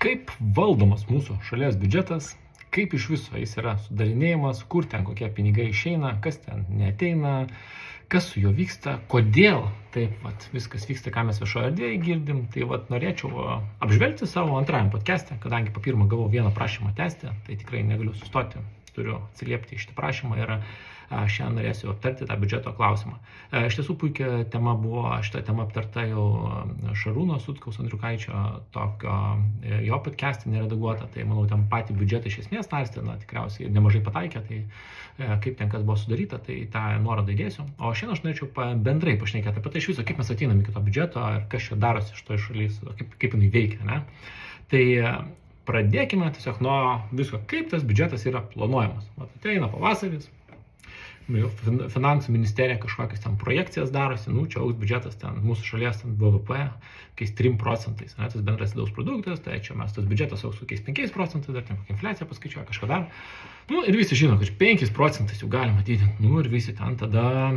Kaip valdomas mūsų šalies biudžetas, kaip iš viso jis yra sudarinėjimas, kur ten kokie pinigai išeina, kas ten neateina, kas su juo vyksta, kodėl taip viskas vyksta, ką mes viešoje erdvėje girdim. Tai norėčiau apžvelgti savo antrajam podcast'e, kadangi po pirmą gavau vieną prašymą tęsti, tai tikrai negaliu sustoti, turiu atsiliepti į šitą prašymą ir šiandien norėsiu aptarti tą biudžeto klausimą. Iš tiesų puikia tema buvo, šitą temą aptarta jau Šarūno Sutkaus Andriukaičio, tokio jo podcast'e neredaguota, tai manau ten patį biudžetą iš esmės narstė, tikriausiai nemažai pataikė, tai kaip ten kas buvo sudaryta, tai tą nuorodą įdėsiu. O šiandien aš norėčiau bendrai pašnekėti apie tai iš viso, kaip mes ateinam iki to biudžeto ir kas čia darosi iš to šalies, kaip jinai veikia, ne? Tai pradėkime tiesiog nuo visko, kaip tas biudžetas yra planuojamas. Ateina pavasaris, finansų ministerija kažkokias ten projekcijas darosi, čia augs biudžetas ten mūsų šalies ten BVP, kokiais 3%, tas bendras vidaus produktas, tai čia mes tas biudžetas augs kokiais 5%, dar ten kokia infliacija paskaičiuoja, kažką dar. Ir visi žino, kad 5% jau galima didinti, ir visi ten tada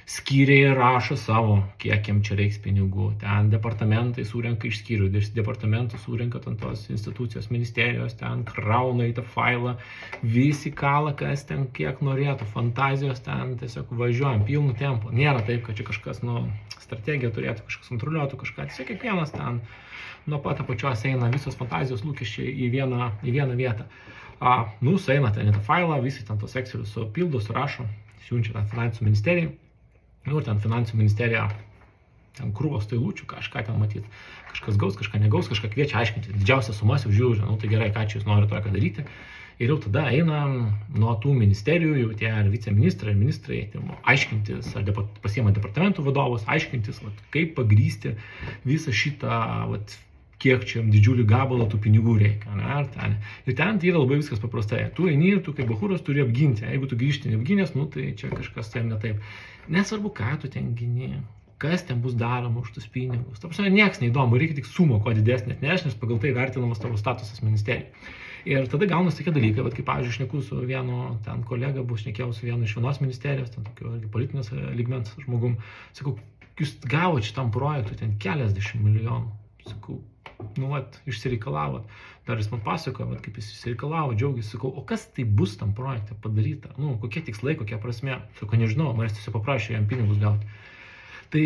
skyriai rašo savo, kiek jam čia reiks pinigų, ten departamentai surenka iš skyrių, departamentų surenka ten tos institucijos, ministerijos, ten krauna į tą failą, visi kala, kas ten kiek norėtų, fantazijos ten tiesiog važiuojam pilnu tempu. Nėra taip, kad čia kažkas, strategija turėtų, kažkas kontroliuotų kažką, tiesiog kiekvienas ten nuo pat apačios eina visos fantazijos lūkesčiai į vieną vietą. Sueina ten į tą failą, visi ten tos Excelius supildo, surašo, siunčia ten finansų ministerijai, ir ten finansų ministerija ten krūvos tailučių, kažką ten matyti, kažkas gaus, kažką negaus, kažką kviečia aiškinti, didžiausias sumas jau žiūri, tai gerai, ką čia jūs norite tokio daryti. Ir jau tada eina nuo tų ministerijų, jau tie viceministrai ir ministrai aiškintis, ar pasiema departamentų vadovus, aiškintis, kaip pagrysti visą šitą, kiek čia didžiulį gabalą tų pinigų reikia. Ir ten tai yra labai viskas paprastai. Tu eini ir tu kaip bachūras turi apginti. Jeigu tu grįžti neapginęs, tai čia kažkas ten ne taip. Nesvarbu, ką tu ten gini, kas ten bus daroma už tus pinigus. Ta prasme, nieks neįdomu, reikia tik sumo, kuo didesnė atneš, nes pagal tai vertinamas tavo statusas ministerijai. Ir tada gaunasi tokie dalykai, kaip pavyzdžiui, šneku su vienu ten kolega, šnekėjau su vienu iš vienos ministerijos, ten tokio politinės lygmens žmogum. Sakau, jūs gavote šitam projektui ten keliasdešimt milijonų. Sakau, išsireikalavot. Dar jis man pasakojo, kaip jis išsireikalavo, džiaugiasi. Sakau, o kas tai bus tam projekte padaryta? Kokie tikslai, kokia prasme? Sakau, nežinau, manęs tiesiog paprašė jam pinigus gauti. Tai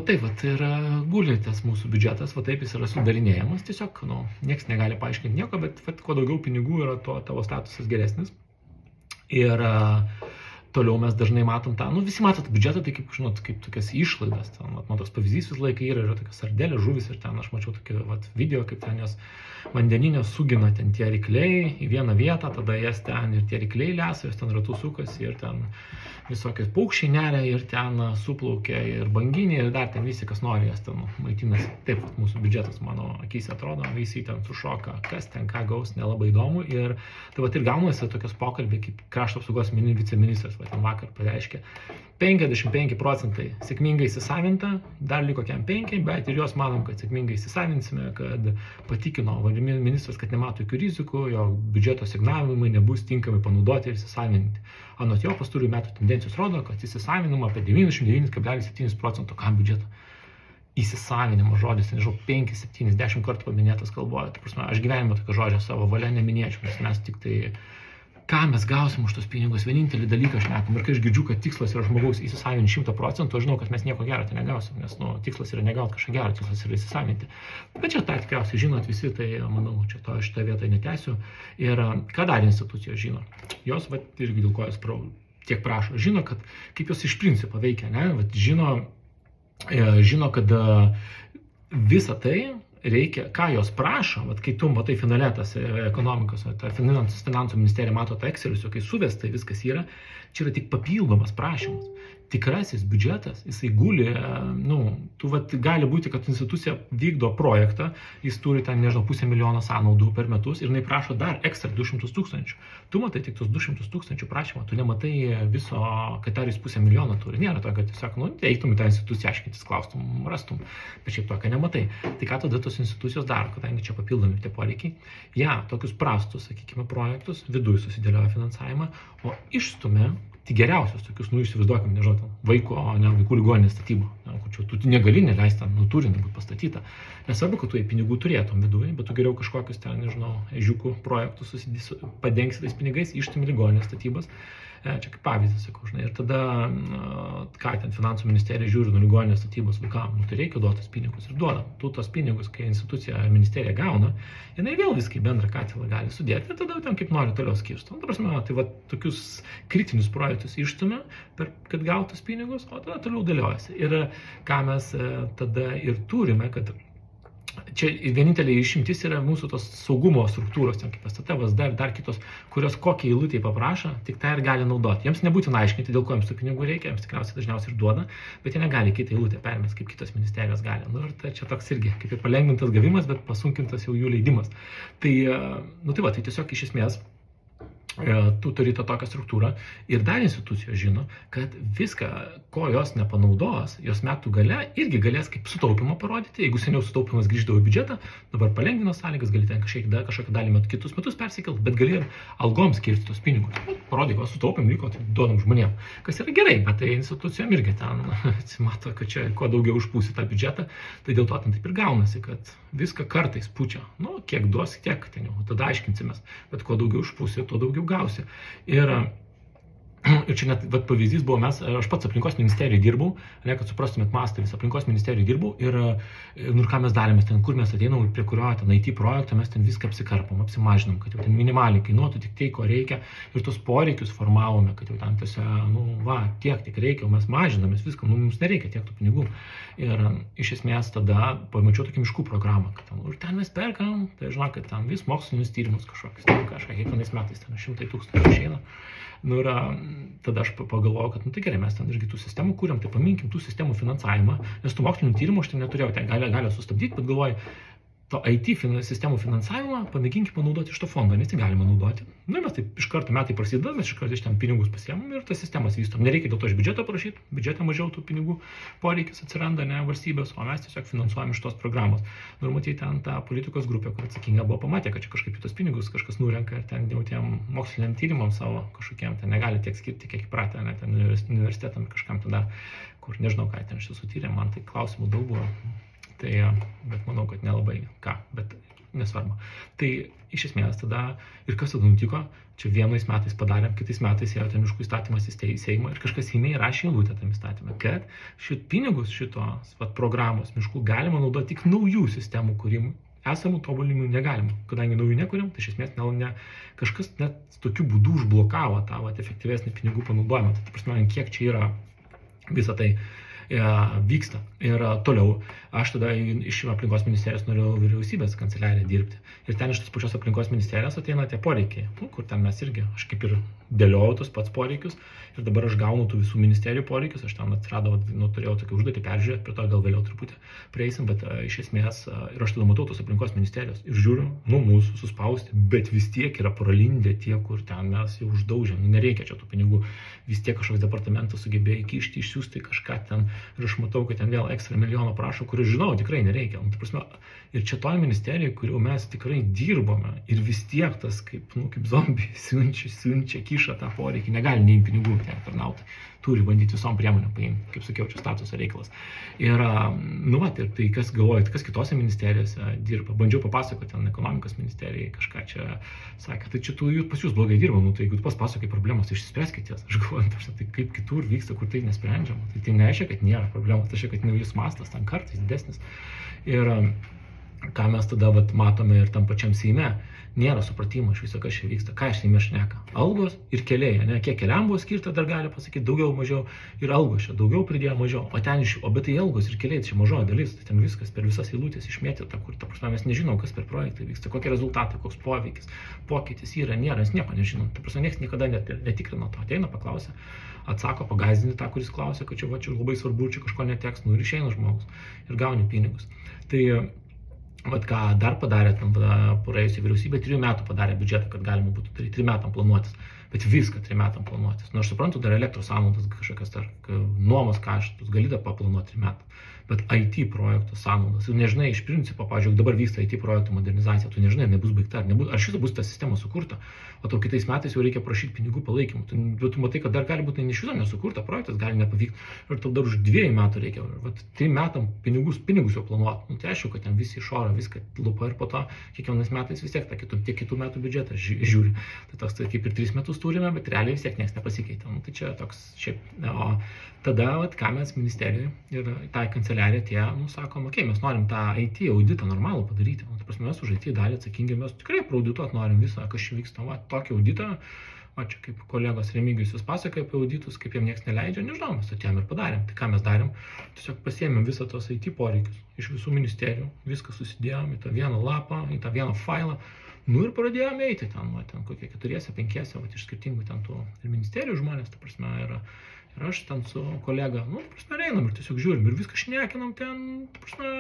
taip yra guli tas mūsų biudžetas, taip jis yra sudarinėjamas, tiesiog, nieks negali paaiškinti nieko, bet kuo daugiau pinigų yra, tuo tavo statusas geresnis. Ir toliau mes dažnai matom tą, visi matot biudžetą, tai kaip tokias išlaidas, man toks pavyzdys visą laiką yra tokias sardelės, žuvis ir ten aš mačiau tokį video, kaip ten jos vandeninės sugina ten tie rykliai į vieną vietą, tada jas ten ir tie rykliai lesa, jos ten ratų sukasi ir ten visokios paukščiai neria ir ten suplaukia ir banginiai ir dar ten visi, kas nori, jas ten maitinasi. Taip, mūsų biudžetas mano akise atrodo, visi ten sušoka, kas ten ką gaus, nelabai įdomu. Ir tai ir gaunasi tokios pokalbiai, kaip krašto apsaugos viceministras ten vakar pareiškė, 55% sėkmingai įsisavinta, dar liko kiam 5, bet ir jos manom, kad sėkmingai įsisavinsime, kad patikino ministras, kad nemato jokių rizikų, jo biudžeto signavimai nebus tinkamai panaudoti ir įsisavinti. Anot jo pastarųjų metų tendencijos rodo, kad įsisavinama apie 99,7% kam biudžeto. Įsisavinimo žodis, nežinau, 5-70 kartų paminėtas kalboje. Aš gyvenime tokio žodžio savo valia neminėčiau, nes mes tik tai ką mes gausim už tos pinigus, vienintelį dalyką šnekam. Ir kai aš girdžiu, kad tikslas yra žmogaus įsisavinti 100%, aš žinau, kad mes nieko gero tai negausim, nes tikslas yra negauti kažką gero, tikslas yra įsisavinti. Bet čia tą tikriausiai žinot visi, tai manau, čia šitą vietą netęsiu. Ir ką dar institucijos žino? Jos, irgi dėl ko jos tiek prašo, žino, kad kaip jos iš principo veikia, žino, kad visa tai reikia, ką jos prašo, kai tu matai finale tas ekonomikos, finansų ministerija mato tą Excelius, kai suvesta viskas yra, čia yra tik papildomas prašymas. Tikrasis biudžetas, jisai guli, gali būti, kad institucija vykdo projektą, jis turi ten, nežinau, 500 000 sąnaudų per metus ir jinai prašo dar ekstra 200 000. Tu matai tik tos 200 000 prašymą, tu nematai viso, kad dar jis 500 000 turi. Nėra to, kad tiesiog, eitum į tą instituciją aiškintis, klaustum, rastum, bet šiaip to, ką nematai. Tai ką tada tos institucijos daro, kadangi čia papildomi tie poreikiai? Tokius prastus, sakykime, projektus, viduje susidėlioja finansavimą, o išstumia tik geriausius tokius, įsivaizduokime, nežinau, vaikų ligoninės statybą, kur čia tu negali neleisti, turi būti pastatyta. Nesvarbu, kad tu pinigų turėtum viduje, bet tu geriau kažkokius ten, nežinau, ežiukų projektus padengsi tais pinigais, ištimi ligoninės statybas. Čia kaip pavyzdys, sakau, žinai, ir tada, ką ten finansų ministerija žiūri nuo ligoninės statybos vaikam, tai reikia duotus pinigus ir duoda. Tu tos pinigus, kai institucija ar ministerija gauna, jinai vėl viską į bendrą katilą gali sudėti ir tada ten kaip nori toliau skirsto. Ta prasme, tai va tokius kritinius projektus išstumia, kad gautus pinigus, o tada toliau dėliojasi. Ir ką mes tada ir turime, kad čia vienintelė išimtis yra mūsų tos saugumo struktūros, ten kaip STT, VSD ir dar kitos, kurios kokią eilutę paprašo, tik tai ir gali naudoti. Jiems nebūtina aiškinti, dėl ko jiems tų pinigų reikia, jiems tikriausiai dažniausiai ir duoda, bet jie negali kitą eilutę permesti, kaip kitos ministerijos gali. Ir tai čia toks irgi kaip ir palengvintas gavimas, bet pasunkintas jau jų leidimas. Tai tiesiog iš esmės tu turi tą tokią struktūrą ir dar institucijos žino, kad viską, ko jos nepanaudos, jos metų gale irgi galės kaip sutaupimą parodyti. Jeigu seniau sutaupimas grįždavo į biudžetą, dabar palengvino sąlygas, gali ten kažkokią dalį kitus metus persikelt, bet gali ir algoms skirti tos pinigus. Parodyk, sutaupim, vyko, tai duodam žmonėm. Kas yra gerai, bet tai institucijom irgi ten atsimato, kad čia kuo daugiau užpūsi tą biudžetą, tai dėl to ten taip ir gaunasi, kad viską kartais pučia. Kiek duos, tiek ten jau, tada aiškinsimės, bet kuo daugiau užpūsi, tuo daugiau gausi. Ir čia net pavyzdys buvo, aš pats aplinkos ministerijoje dirbau, kad suprastumėt mastą, visą aplinkos ministerijoje dirbau ir ką mes darėme ten, kur mes ateinam ir prie kurio ten IT projekto, mes ten viską apsikarpom, apsimažinom, kad jau ten minimaliai kainuotų tik tai, ko reikia ir tos poreikius formavome, kad jau ten tiek reikia, o mes mažinamės viską, mums nereikia tiek tų pinigų. Ir iš esmės tada pamačiau tokį miškų programą, kad ten mes perkam, tai žinok, kad ten vis mokslinius tyrimus kažkokius, kiekvienais metais ten 100 000 išeina. Ir tada aš pagalvojau, kad tai gerai, mes ten irgi tų sistemų kūrėm, tai paminkim tų sistemų finansavimą, nes tų mokslinių tyrimų aš ten neturėjau, ten gali sustabdyti, bet galvoju, to IT sistemų finansavimą pamėginkim panaudoti iš to fondo, nes tai galima naudoti. Mes taip iš karto metai prasideda, mes iš karto iš ten pinigus pasiemam ir tas sistemas vystom. Nereikia dėl to iš biudžeto prašyti, biudžete mažiau tų pinigų poreikis atsiranda, ne valstybės, o mes tiesiog finansuojam iš tos programos. Ir matyti ten tą politikos grupę, kur atsakinga buvo, pamatė, kad čia kažkaip tos pinigus kažkas nurenka ir ten jau tiem moksliniam tyrimam savo kažkokiem, ten negali tiek skirti, kiek įpratę, ne, ten universitetam kažkam tada, kur nežinau, ką ten iš tiesų tyrė, man tai klausimų daug buvo. Tai, bet manau, kad nelabai ką, bet nesvarbu. Tai iš esmės tada, ir kas tada nutiko, čia vienais metais padarėm, kitais metais ėjo ten miškų įstatymas į Seimą ir kažkas Seime įrašė eilutę tam įstatymą, kad pinigus šitos programos miškų galima naudoti tik naujų sistemų kūrimui, esamų tobulinimų negalima, kadangi naujų nekuriam, tai iš esmės kažkas net tokiu būdu užblokavo tą efektyvesnį pinigų panaudojimą. Tai prasme, kiek čia yra visą tai vyksta. Ir toliau aš tada iš aplinkos ministerijos norėjau vyriausybės kanceliariją dirbti. Ir ten iš tos pačios aplinkos ministerijos ateina tie poreikiai, kur ten mes irgi, aš kaip ir dėliojau tos pats poreikius ir dabar aš gaunu tų visų ministerijų poreikius, aš ten atsiradau, turėjau tokią užduotį peržiūrėti, prie to gal vėliau truputį prieisim, bet iš esmės ir aš tada matau tos aplinkos ministerijos ir žiūriu, mūsų suspausti, bet vis tiek yra pralindę tie, kur ten mes jau uždaužėm, nereikia čia tų pinigų, vis tiek kažkoks departamentas sugebėjo įkišti, išsiųsti kažką ten ir aš matau, kad ten vėl ekstra milijono prašo, kurį žinau, tikrai nereikia. Ir čia toje ministerijoje, kuriuo mes tikrai dirbome ir vis tiek tas kaip zombiai siunčia, kiša tą poreikį, negali nei pinigų ten tarnauti, turi bandyti visom priemonėm paimti, kaip sakiau, čia statuso reikalas. Ir, ir tai kas galvoja, kas kitose ministerijose dirba, bandžiau papasakoti ten ekonomikos ministerijai, kažką čia sakė, tai čia pas jūs blogai dirba, tai jeigu tu pasakoji problemas, tai išspręskite jas. Aš galvoju, tai kaip kitur vyksta, kur tai nesprendžiama, tai nereiškia, kad nėra problemos, tai reiškia, kad naujus mastas ten kartais didesnis. Ir ką mes tada matome ir tam pačiam Seime, nėra supratimo iš viso, kas čia vyksta, ką iš Seime šneka. Algos ir keliai, ne, kiek keliam buvo skirta, dar gali pasakyti daugiau, mažiau, ir algos čia daugiau pridėjo, mažiau, bet tai algos ir keliai, čia mažoji dalis, tai ten viskas per visas eilutės išmėtyta, kur ta prasme mes nežinom, kas per projektą vyksta, kokie rezultatai, koks poveikis, pokytis yra, nėra, mes nieko nežinom, ta prasme niekas niekada netikrino to, ateina, paklausia, atsako, pagąsdini tą, kuris klausia, kad čia labai svarbu, čia kažko neteks, ir išeina žmogus ir gauni pinigus. Tai ką dar padarė praėjusi vyriausybė, 3 metų padarė biudžetą, kad galima būtų 3 metam planuotis. bet viską 3 metam planuotis. Aš suprantu, dar elektros sąnaudas kažkokias, dar nuomos kaštus, gali tą paplanuoti 3 metų. Bet IT projektų sąnaudas, tu nežinai iš principo, pavyzdžiui, dabar vyksta IT projektų modernizacija, tu nežinai, nebus baigta, ar šitą bus ta sistema sukurta, o tau kitais metais jau reikia prašyti pinigų palaikymų. Tu matai, kad dar gali būti iš viso nesukurta, projektas gali nepavykti ir tau dar už 2 metų reikia, 3 metam pinigus jau planuoti. Tai aišku, kad ten visi iš oro viską lupa ir po to kiekvienais metais vis tiek tiek kitų metų biudžetą žiūri. Tai toks tai kaip ir 3 metus turime, bet realiai vis tiek niekas nepasikeitė. Tai čia toks šiaip. O tada, ką mes ministerijoje ir tai kanceliarija sakom, mes norim tą IT auditą normalų padaryti. Tai prasme, mes už IT dalį atsakingi, mes tikrai praaudituoti norim visą, kas čia vyksta. Tokį auditą, čia kaip kolegos Remigijus vis pasakoja apie auditus, kaip jiem niekas neleidžia, nežinau, mes atėjom ir padarėm. Tai ką mes darėm? Tiesiog pasiėmėm visą tos IT poreikius iš visų ministerijų, viską susidėjom į tą vieną lapą, į tą vieną failą. Ir pradėjome eiti ten kokie 4-5, iš skirtingų ten tų ir ministerijų žmonės, ta prasme, ir aš ten su kolega, einam ir tiesiog žiūrim ir viską šnekinam ten, ta prasme,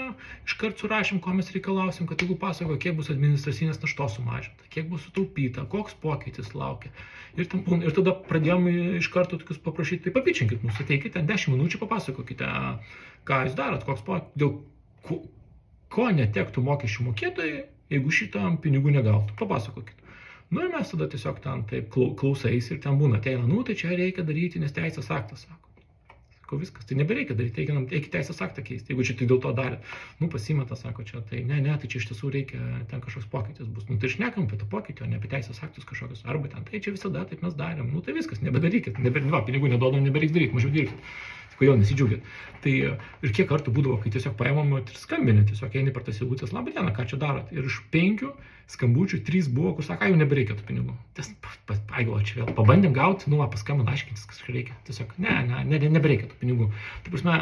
iškart surašym, ko mes reikalausim, kad jeigu pasako, kiek bus administracinės naštos sumažinta, kiek bus sutaupyta, koks pokytis laukia. Ir tada pradėjom iš karto tokius paprašyti, tai papičinkit mus, ateikite ten 10 minučių, papasakokite, ką jūs darot, koks pokytis, dėl ko netektų mokesčių mokėtojai, jeigu šitam pinigų negautų, papasakokit. Ir mes tada tiesiog ten taip klausais ir ten būna, ateina, tai čia reikia daryti, nes teisės aktas sako. Sako, viskas, tai nebereikia daryti, eikit teisės aktą keisti, jeigu čia tik dėl to darėt. Pasimeta, sako, čia, tai ne, tai čia iš tiesų reikia, ten kažkoks pokytis bus. Tai šnekam apie tą pokytį, o ne apie teisės aktus kažkokius, arba ten, tai čia visada taip mes darėm. Tai viskas, nebedarykit, pinigų neduodam, nebereiks daryti, mažiau dirbkit. Kodėl nesidžiaugiat? Tai ir kiek kartų būdavo, kai tiesiog paėmam ir skambinė, tiesiog eini per tas eilutes, labą dieną, ką čia darot? Ir iš 5 skambučių 3 buvo, kur sako, jau nebereikia tų pinigų. Pagalvoju, čia vėl pabandėm gauti, paskambin, aiškintis, kas reikia. Tiesiog, nebereikia tų pinigų. Tai prasme,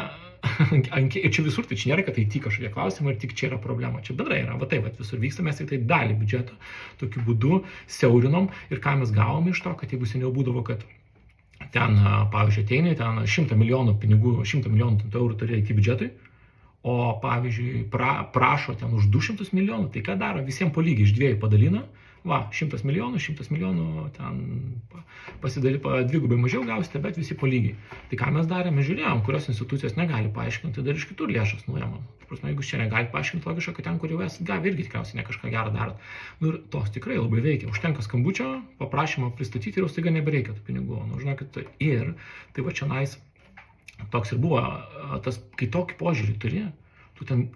ir čia visur, tai čia nėra, kad tai tik kažkokie klausimai ir tik čia yra problema. Čia bendrai yra, visur vyksta, mes tik tai dalį biudžeto tokiu būdu siaurinom ir ką mes gavom iš to, kad jeigu seniau būdavo, kad ten, pavyzdžiui, ateina, ten 100 milijonų pinigų, 100 milijonų eurų turi IT biudžetui, o, pavyzdžiui, prašo ten už 200 milijonų, tai ką daro, visiems po lygiai iš 2 padalina, 100 milijonų, ten dvigubai mažiau gausite, bet visi po lygiai. Tai ką mes darėme, žiūrėjom, kurios institucijos negali paaiškinti, dar iš kitur lėšas nuėmam. Jeigu čia negali paaiškinti logiškai, kad ten, kur jau esate gavę, irgi tikriausiai ne kažką gerą darot. Ir tos tikrai labai veikia. Užtenka skambučio, paprašymą pristatyti ir jau staiga nebereikia tų pinigų. Žinokit, ir tai va čia nais toks ir buvo, kai tokį požiūrį turi, tu ten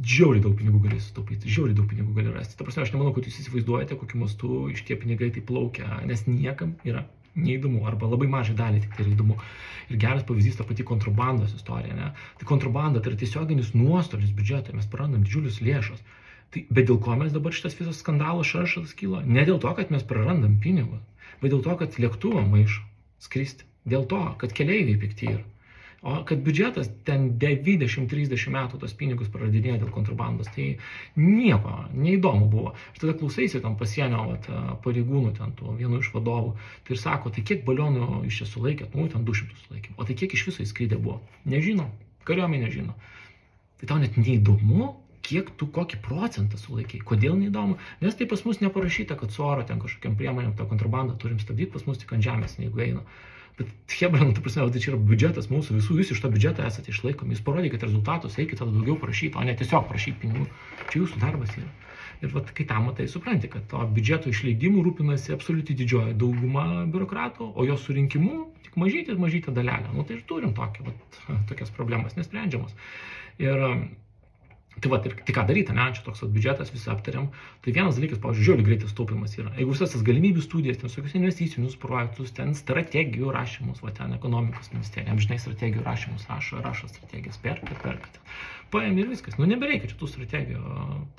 žiauriai daug pinigų gali sutaupyti, žiauriai daug pinigų gali rasti. Ta prasme, aš nemanau, kad jūs įsivaizduojate, kokiu mastu iš tie pinigai tai plaukia, nes niekam yra neįdomu, arba labai mažai dalį tik tai yra įdomu. Ir geras pavyzdys ta pati kontrabandos istorija, ne? Tai kontrabanda tai yra tiesioginis nuostolis biudžetui, mes prarandam didžiulius lėšas. Bet dėl ko mes dabar šitas visas skandalas šaršas kyla? Ne dėl to, kad mes prarandam pinigus, bet dėl to, kad lėktuvą maišo skristi. Dėl to, kad keleiviai pikti yra. O kad biudžetas ten 20-30 metų tos pinigus praradinėja dėl kontrabandos, tai nieko, neįdomu buvo. Ir tada klausaisi ten pasienio pareigūnų, ten tų vienų iš vadovų, tai ir sako, tai kiek balionų iš čia sulaikėt, ten 200 sulaikėm, o tai kiek iš viso įskridę buvo? Nežino, kariuomenė nežino. Tai tau net neįdomu, kiek tu kokį procentą sulaikiai. Kodėl neįdomu? Nes tai pas mus neparašyta, kad su oro ten kažkokiam priemonėm tą kontrabandą turim stabdyti, pas mus tik ant žemės, jeigu eina. Bet hebra, ta prasme, tai čia yra biudžetas mūsų visų, jūs iš to biudžeto esate išlaikomi, jūs parodykite rezultatus, eikite tada daugiau prašyti, o ne tiesiog prašyti pinigų. Čia jūsų darbas yra. Ir kai tą matai, supranti, kad to biudžeto išleidimų rūpinasi absoliučiai didžioji dauguma biurokratų, o jo surinkimu tik mažytė dalelė. Tai ir turim tokias problemas nesprendžiamas. Ir tai ką daryti, ne, čia toks biudžetas, visi aptariam. Tai vienas dalykas, pavyzdžiui, žiauriai greitas taupimas yra. Jeigu visas tas galimybių studijas, ten visokius investicinius projektus, ten strategijų rašymus, ten ekonomikos ministerija, amžinai strategijų rašymus rašo strategijas, perka. Paėmė ir viskas. Nebereikia čia tų strategijų.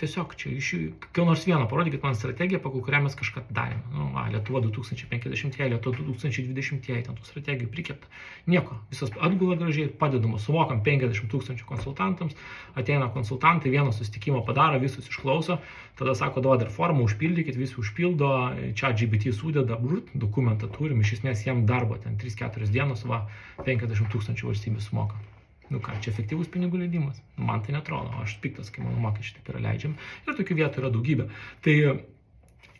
Tiesiog čia iš kiekvieno nors vieną parodykit man strategiją, pagal kurią mes kažką darėme. Lietuva 2050-ieji, Lietuva 2020-ieji, ten tų strategijų prikepta. Nieko. Visas atgula gražiai, padedama, sumokam 50 000 konsultantams, ateina konsultantai, vieną susitikimą padaro, visus išklauso, tada sako, duoda ir formą, užpildykit, visi užpildo, čia GPT sudeda, dokumentą turim, iš esmės jiem darbo, ten 3-4 dienos, 50 000 valstybė sumoka. Čia efektyvus pinigų leidimas. Man tai netrodo, aš piktas, kai mano mokesčiai taip yra leidžiami. Ir tokių vietų yra daugybė. Tai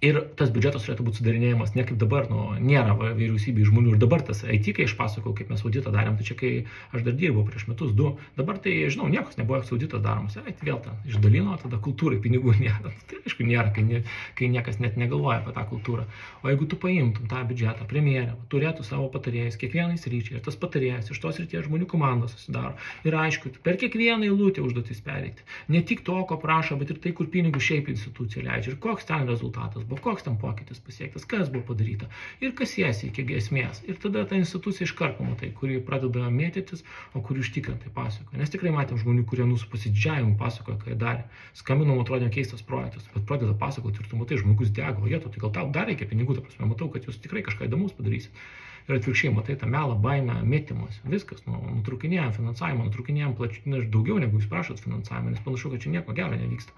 Ir tas biudžetas turėtų būti sudarinėjimas ne kaip dabar, nėra vyriausybėje žmonių. Ir dabar tas IT, kai aš pasakau, kaip mes auditą darėm, tai čia kai aš dar dirbau prieš metus, 2, dabar tai, žinau, niekas nebuvo auditas daromas. Vėl ten išdalino, tada kultūrai pinigų nėra. Tai aišku, nėra, kai niekas net negalvoja apie tą kultūrą. O jeigu tu paimtum tą biudžetą, premjerė turėtų savo patarėjus kiekvienai sričiai, ir tas patarėjas iš tos srities žmonių komandos susidaro. Ir aišku, per kiekvieną eilutę užduotis pereiti. Ne tik to, ko prašo, bet ir tai, kur pinigus šiaip institucija leidžia. Ir koks ten rezultatas buvo, koks ten pokytis pasiektas, kas buvo padaryta ir kas jėsi iki esmės. Ir tada ta institucija iškart pamatai, kuri pradeda mėtytis, o kuri užtikrintai pasakoja. Nes tikrai matėm žmonių, kurie mūsų pasididžiavimu pasakoja, ką jie darė. Skambinam, atrodė keistas projektas, bet pradeda pasakoti ir tu matai, žmogus dega, o tai gal tau dar reikia pinigų, ta prasme, matau, kad jūs tikrai kažką įdomus padarysit. Ir atvirkščiai matai tą melą, baimę, mėtymus, viskas, nutraukinėjom finansavimą, nutraukinėjom daugiau negu jūs prašot finansavimą, nes panašu, kad čia nieko gero nevyksta.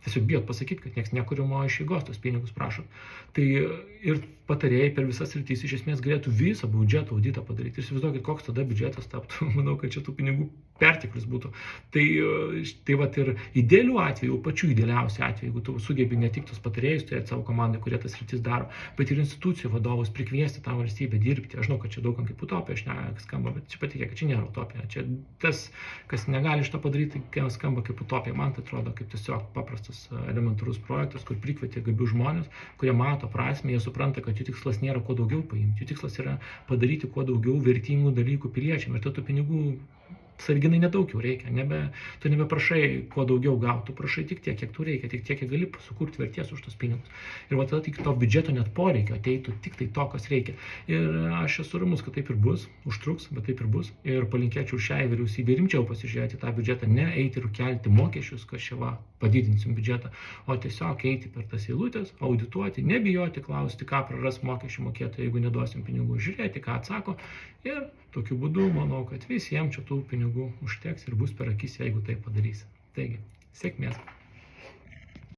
Tiesiog bijot pasakyti, kad niekas nekuriamo iš eigos tos pinigus prašot. Tai ir patarėjai per visas sritis iš esmės galėtų visą biudžeto auditą padaryti. Ir įsivaizduokit, koks tada biudžetas taptų. Manau, kad čia tų pinigų perteklius būtų. Tai vat ir idealių atveju, pačių idealiausių atveju, jeigu tu sugebi ne tik tos patarėjus turėti savo komandai, kurie tas sritis daro, bet ir institucijų vadovus prikviesti tą valstybę dirbti. Aš žinau, kad čia daug kaip utopija skamba, bet čia patikė, kad čia nėra utopija. Čia tas, kas negali iš to padaryti, skamba kaip utopija. Man tai atrodo kaip tiesiog paprastas elementarus projektas, kur prikvietė gabių žmonės, kurie mato prasmę, jie supranta, kad jų tikslas nėra kuo daugiau paimti. Jų tikslas yra padaryti kuo daugiau vertingų dalykų piliečiam. Ir tų pinigų sarginai nedaug jau reikia, tu nebeprašai kuo daugiau gauti, tu prašai tik tiek, kiek tu reikia, tik tiek, kiek gali sukurti vertės už tos pinigus. Ir tada tik to biudžeto net poreikio ateitų tik tai to, kas reikia. Ir aš esu ramus, kad taip ir bus, užtruks, bet taip ir bus. Ir palinkėčiau šiai vyriausybei rimčiau pasižiūrėti tą biudžetą, ne eiti ir kelti mokesčius, kad čia padidinsim biudžetą, o tiesiog eiti per tas eilutės, audituoti, nebijoti klausti, ką praras mokesčių mokėtojai, jeigu neduosim pinigų, žiūrėti, ką atsako. Ir tokiu būdu manau, kad visiems čia tų pinigų užteks ir bus per akis, jeigu tai padarysi. Taigi, sėkmės.